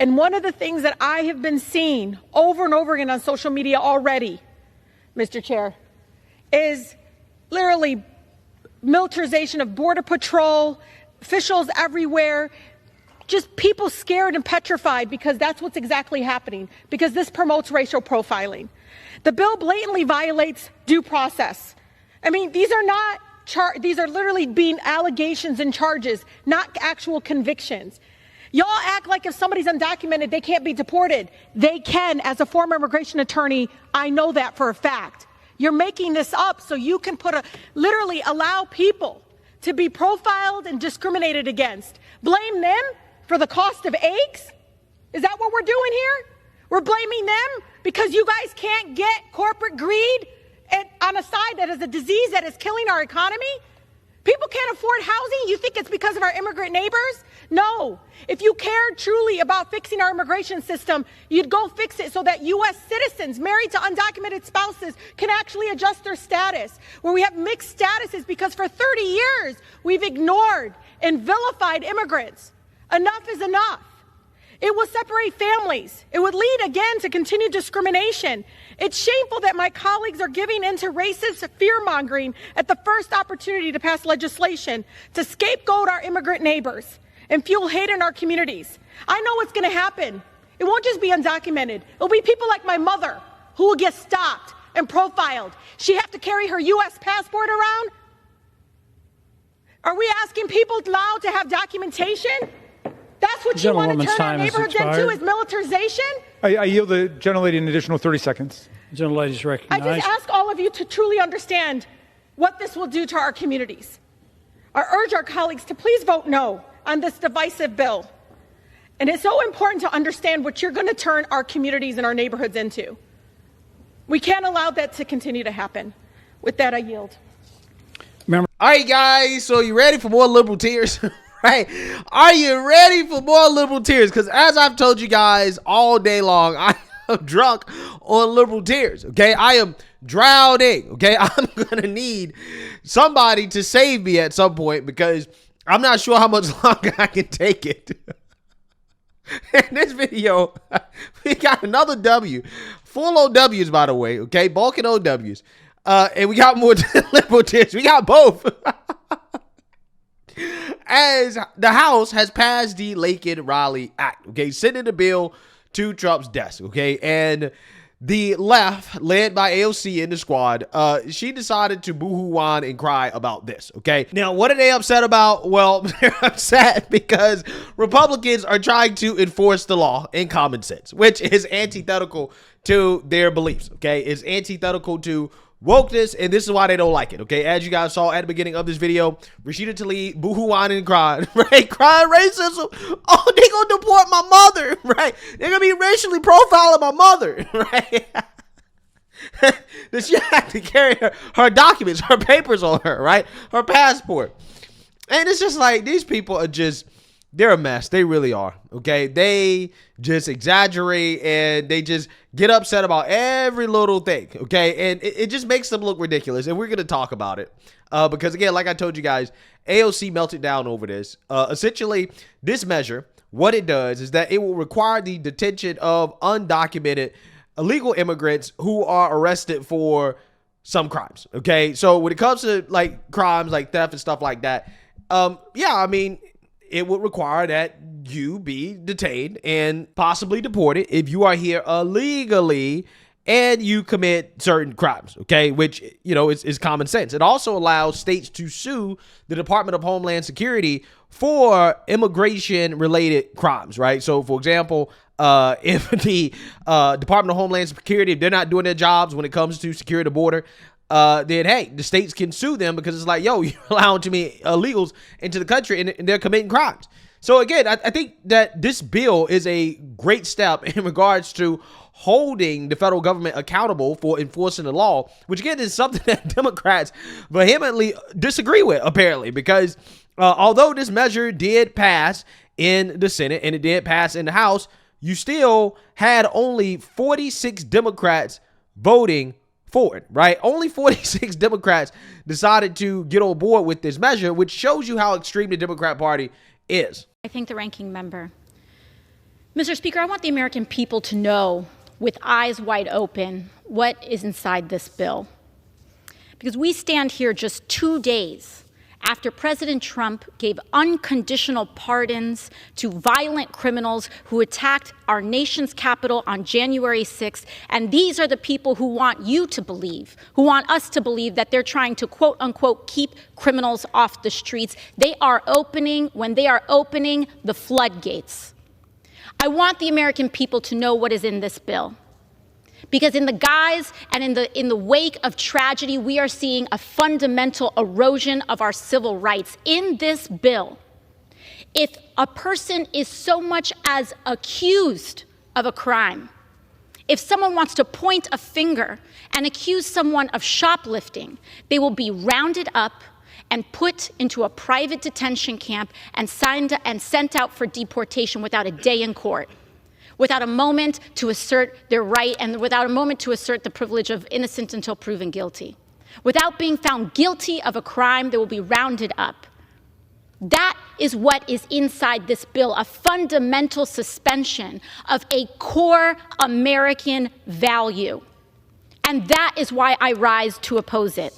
And one of the things that I have been seeing over and over again on social media already, Mr. Chair, is literally militarization of Border Patrol, officials everywhere, just people scared and petrified because that's what's exactly happening, because this promotes racial profiling. The bill blatantly violates due process. I mean, these are literally being allegations and charges, not actual convictions. Y'all act like if somebody's undocumented, they can't be deported. They can. As a former immigration attorney, I know that for a fact. You're making this up so you can literally allow people to be profiled and discriminated against. Blame them for the cost of eggs? Is that what we're doing here? We're blaming them because you guys can't get corporate greed on a side that is a disease that is killing our economy? People can't afford housing? You think it's because of our immigrant neighbors? No. If you cared truly about fixing our immigration system, you'd go fix it so that U.S. citizens married to undocumented spouses can actually adjust their status, where we have mixed statuses because for 30 years we've ignored and vilified immigrants. Enough is enough. It will separate families. It would lead again to continued discrimination. It's shameful that my colleagues are giving into racist fear-mongering at the first opportunity to pass legislation to scapegoat our immigrant neighbors and fuel hate in our communities. I know what's going to happen. It won't just be undocumented. It'll be people like my mother who will get stopped and profiled. She have to carry her U.S. passport around? Are we asking people allowed to have documentation? That's what you want to turn our neighborhoods into, is militarization? I yield the gentlelady an additional 30 seconds. The gentlelady is recognized. I just ask all of you to truly understand what this will do to our communities. I urge our colleagues to please vote no on this divisive bill. And it's so important to understand what you're going to turn our communities and our neighborhoods into. We can't allow that to continue to happen. With that, I yield. All right, guys, so you ready for more liberal tears? Right? Are you ready for more liberal tears? Because as I've told you guys all day long, I am drunk on liberal tears. Okay, I am drowning. Okay, I'm gonna need somebody to save me at some point because I'm not sure how much longer I can take it. In this video, we got another W, full OWs, by the way. Okay, bulking OWs, and we got more liberal tears. We got both. As the House has passed the Laken Riley Act, okay, sending the bill to Trump's desk, okay, and the left, led by AOC and the squad, she decided to boo-hoo whine and cry about this, okay? Now, what are they upset about? Well, they're upset because Republicans are trying to enforce the law in common sense, which is antithetical to their beliefs, okay? It's antithetical to wokeness, and this is why they don't like it, okay? As you guys saw at the beginning of this video, Rashida Tlaib boo-hoo whining and crying, right? Crying racism. Oh, they gonna deport my mother, right? They're gonna be racially profiling my mother, right? That she had to carry her documents, her papers on her, right? Her passport. And it's just like, these people are just, they're a mess. They really are, okay? They just exaggerate and they just get upset about every little thing, okay? And it just makes them look ridiculous, and we're going to talk about it because, again, like I told you guys, AOC melted down over this. Essentially, this measure, what it does is that it will require the detention of undocumented illegal immigrants who are arrested for some crimes, okay? So when it comes to, like, crimes like theft and stuff like that, yeah, I mean, it would require that you be detained and possibly deported if you are here illegally and you commit certain crimes, okay, which, you know, is common sense. It also allows states to sue the Department of Homeland Security for immigration-related crimes, right? So, for example, if the Department of Homeland Security, if they're not doing their jobs when it comes to security the border, then, hey, the states can sue them because it's like, yo, you're allowing too many illegals into the country and they're committing crimes. So, again, I think that this bill is a great step in regards to holding the federal government accountable for enforcing the law, which, again, is something that Democrats vehemently disagree with, apparently, because although this measure did pass in the Senate and it did pass in the House, you still had only 46 Democrats voting for it, right? Only 46 Democrats decided to get on board with this measure, which shows you how extreme the Democrat Party is. I thank the ranking member. Mr. Speaker, I want the American people to know, with eyes wide open, what is inside this bill. Because we stand here just 2 days after President Trump gave unconditional pardons to violent criminals who attacked our nation's capital on January 6th. And these are the people who want you to believe, who want us to believe that they're trying to, quote unquote, keep criminals off the streets. When they are opening the floodgates. I want the American people to know what is in this bill. Because in the guise and in the wake of tragedy, we are seeing a fundamental erosion of our civil rights. In this bill, if a person is so much as accused of a crime, if someone wants to point a finger and accuse someone of shoplifting, they will be rounded up and put into a private detention camp and sent out for deportation without a day in court, without a moment to assert their right and without a moment to assert the privilege of innocent until proven guilty. Without being found guilty of a crime, they will be rounded up. That is what is inside this bill, a fundamental suspension of a core American value. And that is why I rise to oppose it.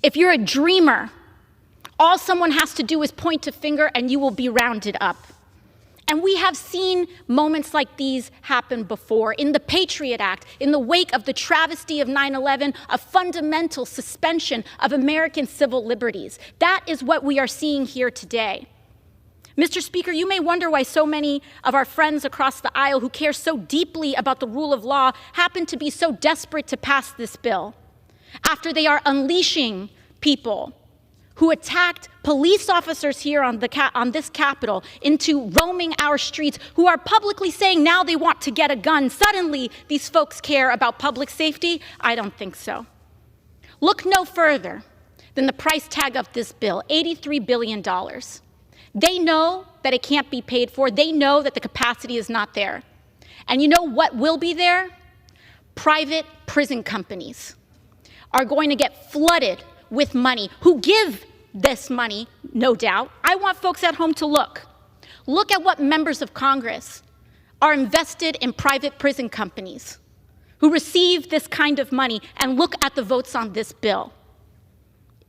If you're a dreamer, all someone has to do is point a finger and you will be rounded up. And we have seen moments like these happen before. In the Patriot Act, in the wake of the travesty of 9/11, a fundamental suspension of American civil liberties. That is what we are seeing here today. Mr. Speaker, you may wonder why so many of our friends across the aisle who care so deeply about the rule of law happen to be so desperate to pass this bill, after they are unleashing people who attacked police officers here on this Capitol into roaming our streets, who are publicly saying now they want to get a gun. Suddenly, these folks care about public safety? I don't think so. Look no further than the price tag of this bill, $83 billion. They know that it can't be paid for. They know that the capacity is not there. And you know what will be there? Private prison companies are going to get flooded with money, who give this money, no doubt. I want folks at home to look. Look at what members of Congress are invested in private prison companies who receive this kind of money, and look at the votes on this bill.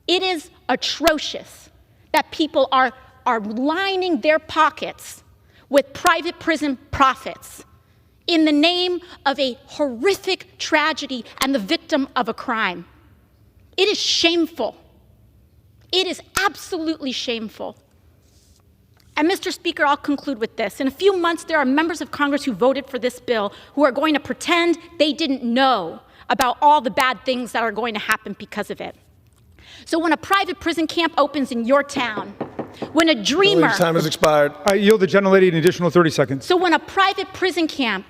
It is atrocious that people are lining their pockets with private prison profits in the name of a horrific tragedy and the victim of a crime. It is shameful. It is absolutely shameful. And Mr. Speaker, I'll conclude with this. In a few months, there are members of Congress who voted for this bill who are going to pretend they didn't know about all the bad things that are going to happen because of it. So when a private prison camp opens in your town, when a dreamer... Time has expired. I yield the gentlelady an additional 30 seconds. So when a private prison camp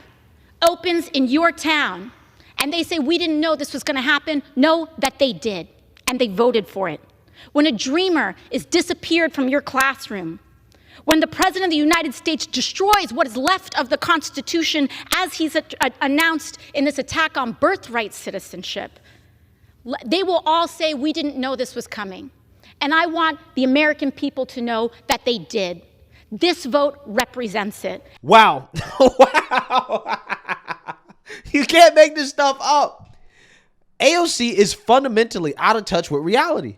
opens in your town, and they say, we didn't know this was going to happen, know that they did, and they voted for it. When a dreamer is disappeared from your classroom, when the President of the United States destroys what is left of the Constitution as he's announced in this attack on birthright citizenship, they will all say, we didn't know this was coming. And I want the American people to know that they did. This vote represents it. Wow. Wow. You can't make this stuff up. AOC is fundamentally out of touch with reality.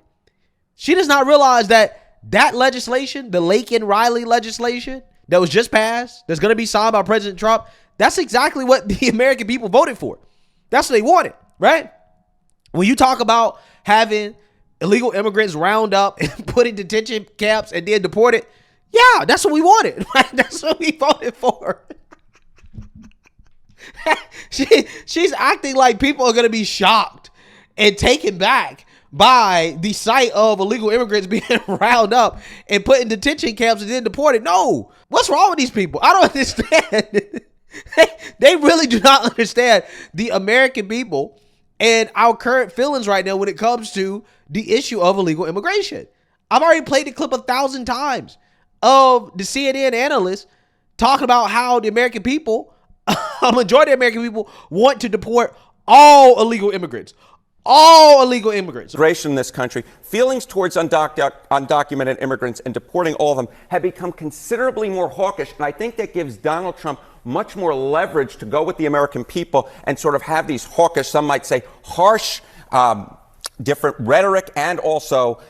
She does not realize that legislation, the Laken Riley legislation that was just passed, that's going to be signed by President Trump, that's exactly what the American people voted for. That's what they wanted, right? When you talk about having illegal immigrants round up and put in detention camps and then deported, yeah, that's what we wanted, right? That's what we voted for. She's acting like people are going to be shocked and taken back by the sight of illegal immigrants being rounded up and put in detention camps and then deported. No, what's wrong with these people? I don't understand. They really do not understand the American people and our current feelings right now when it comes to the issue of illegal immigration. I've already played the clip 1,000 times of the CNN analysts talking about how the American people, a majority of American people, want to deport all illegal immigrants. All illegal immigrants. Immigration in this country, feelings towards undocumented immigrants and deporting all of them have become considerably more hawkish. And I think that gives Donald Trump much more leverage to go with the American people and sort of have these hawkish, some might say harsh, different rhetoric and also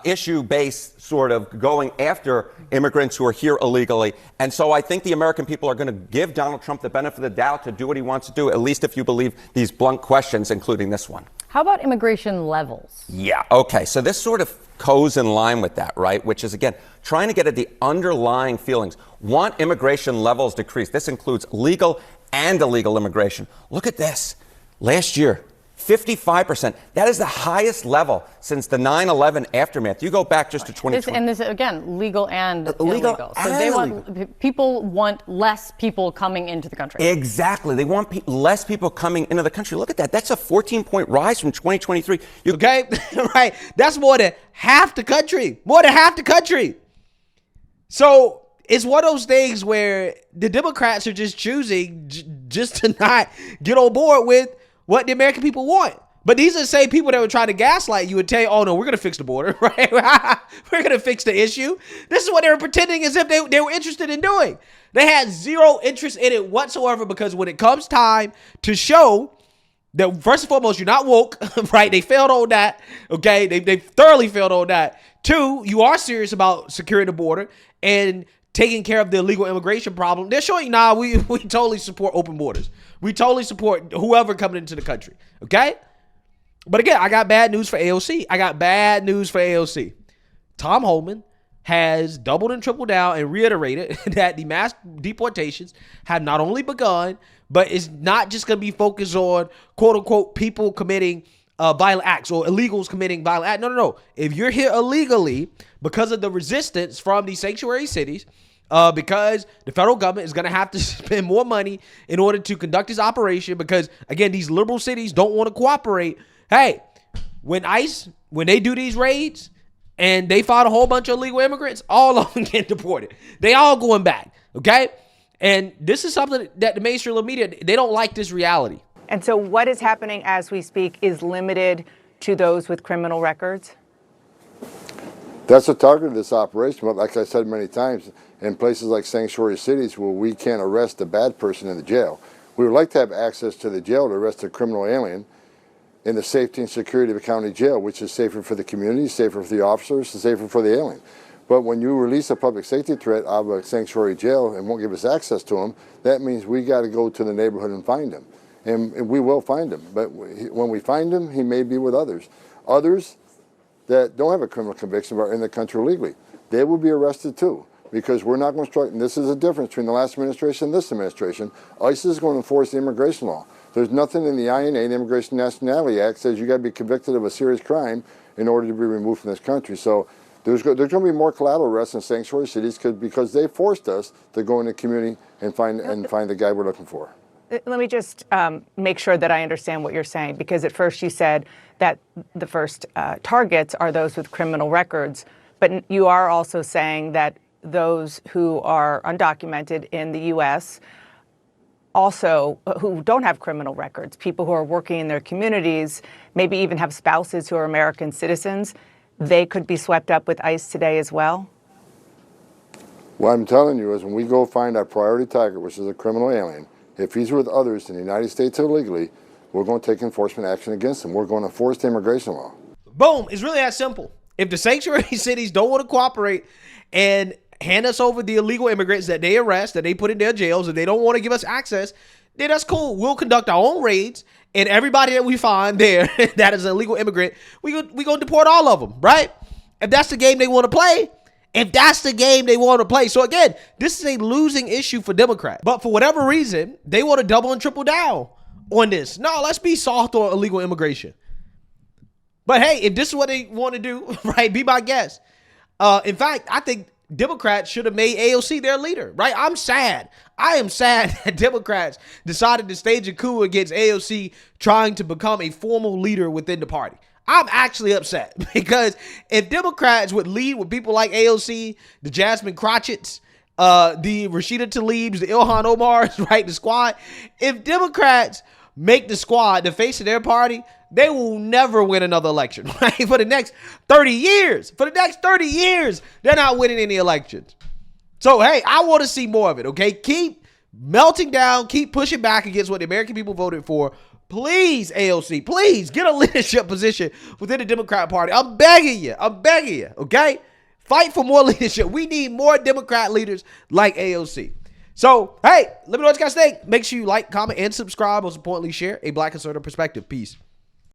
issue-based sort of going after immigrants who are here illegally. And so I think the American people are going to give Donald Trump the benefit of the doubt to do what he wants to do, at least if you believe these blunt questions, including this one. How about immigration levels? Yeah, okay. So this sort of goes in line with that, right? Which is, again, trying to get at the underlying feelings. Want immigration levels decreased. This includes legal and illegal immigration. Look at this. Last year, 55%. That is the highest level since the 9/11 aftermath. You go back just to 2020. And this, again, legal and illegal. So people want less people coming into the country. Exactly. They want less people coming into the country. Look at that. That's a 14-point rise from 2023. Okay? Right. That's more than half the country. More than half the country. So it's one of those things where the Democrats are just choosing just to not get on board with what the American people want. But these are the same people that would try to gaslight you and tell you, oh, no, we're going to fix the border, right? We're going to fix the issue. This is what they were pretending as if they were interested in doing. They had zero interest in it whatsoever, because when it comes time to show that, first and foremost, you're not woke, right? They failed on that, okay? They thoroughly failed on that. Two, you are serious about securing the border and taking care of the illegal immigration problem. They're showing, nah, we totally support open borders. We totally support whoever coming into the country, okay? But again, I got bad news for AOC. Tom Homan has doubled and tripled down and reiterated that the mass deportations have not only begun, but it's not just going to be focused on, quote unquote, people committing violent acts or illegals committing violent acts. No. If you're here illegally because of the resistance from these sanctuary cities, because the federal government is going to have to spend more money in order to conduct this operation, because, again, these liberal cities don't want to cooperate. Hey, when they do these raids and they find a whole bunch of illegal immigrants, all of them get deported. They all going back, okay? And this is something that the mainstream media, they don't like this reality. And so what is happening as we speak is limited to those with criminal records? That's the target of this operation. But like I said many times, in places like sanctuary cities where we can't arrest a bad person in the jail, we would like to have access to the jail to arrest a criminal alien in the safety and security of a county jail, which is safer for the community, safer for the officers, and safer for the alien. But when you release a public safety threat out of a sanctuary jail and won't give us access to him, that means we got to go to the neighborhood and find him. And we will find him. But when we find him, he may be with others. Others that don't have a criminal conviction but are in the country illegally, they will be arrested too. Because we're not going to strike, and this is a difference between the last administration and this administration. ICE is going to enforce the immigration law. There's nothing in the INA, the Immigration Nationality Act, says you got to be convicted of a serious crime in order to be removed from this country. So there's going to be more collateral arrests in sanctuary cities because they forced us to go in the community and find the guy we're looking for. Let me just make sure that I understand what you're saying, because at first you said that the first targets are those with criminal records, but you are also saying that those who are undocumented in the U.S., also who don't have criminal records, people who are working in their communities, maybe even have spouses who are American citizens, they could be swept up with ICE today as well? What I'm telling you is when we go find our priority target, which is a criminal alien, if he's with others in the United States illegally, we're going to take enforcement action against him. We're going to enforce the immigration law. Boom. It's really that simple. If the sanctuary cities don't want to cooperate and hand us over the illegal immigrants that they arrest, that they put in their jails, and they don't want to give us access, then that's cool. We'll conduct our own raids, and everybody that we find there that is an illegal immigrant, we going to deport all of them, right? If that's the game they want to play, So again, this is a losing issue for Democrats. But for whatever reason, they want to double and triple down on this. No, let's be soft on illegal immigration. But hey, if this is what they want to do, right, be my guest. In fact, I think Democrats should have made AOC their leader, right? I'm sad. I am sad that Democrats decided to stage a coup against AOC trying to become a formal leader within the party. I'm actually upset because if Democrats would lead with people like AOC, the Jasmine Crotchets, the Rashida Tlaibs, the Ilhan Omars, right, the squad, if Democrats make the squad the face of their party, they will never win another election, right? For the next 30 years. They're not winning any elections. So, hey, I want to see more of it, okay? Keep melting down, keep pushing back against what the American people voted for. Please, AOC, please get a leadership position within the Democrat Party. I'm begging you, okay? Fight for more leadership. We need more Democrat leaders like AOC. So, hey, let me know what you guys think. Make sure you like, comment, and subscribe. Most importantly, share a Black conservative perspective. Peace.